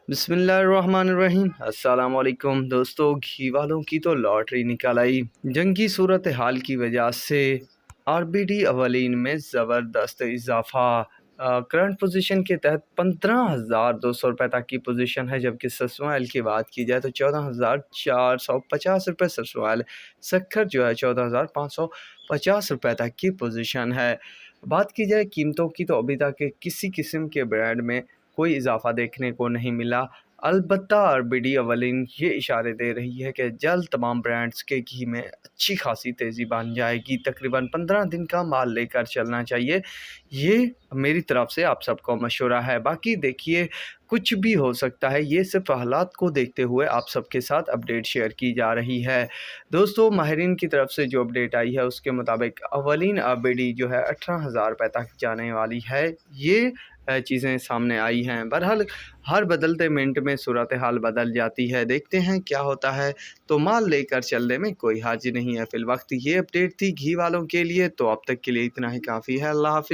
बिस्मिल्लाहिर्रहमानिर्रहीम। अस्सलाम वालेकुम दोस्तों, घी वालों की तो लॉटरी निकल आई। जंगी सूरत हाल की वजह से आरबीडी अवलीन में ज़बरदस्त इजाफा। करंट पोजीशन के तहत 15,200 रुपये तक की पोजीशन है, जबकि सरसों ऑयल की बात की जाए तो 14,450 रुपये सरसों ऑयल। शक्कर जो है 14,550 रुपये तक की पोजीशन है। बात की जाए कीमतों की तो अभी तक किसी किस्म के ब्रांड में कोई इजाफा देखने को नहीं मिला। अलबत्ता आरबीडी अवलिन ये इशारे दे रही है कि जल्द तमाम ब्रांड्स के घी में अच्छी खासी तेज़ी बन जाएगी। तकरीबन 15 दिन का माल लेकर चलना चाहिए, ये मेरी तरफ से आप सबको मशवरा है। बाकी देखिए, कुछ भी हो सकता है, ये सिर्फ हालात को देखते हुए आप सबके साथ अपडेट शेयर की जा रही है। दोस्तों, माहिरीन की तरफ से जो अपडेट आई है उसके मुताबिक अवलिन आरबीडी जो है 18,000 रुपये तक जाने वाली है। ये चीज़ें सामने आई हैं। बहरहाल हर बदलते मिनट में सूरत हाल बदल जाती है, देखते हैं क्या होता है। तो माल लेकर चलने में कोई हर्ज नहीं है। फ़िल वक्त ये अपडेट थी घी वालों के लिए, तो अब तक के लिए इतना ही काफ़ी है। अल्लाह हाफ़िज़।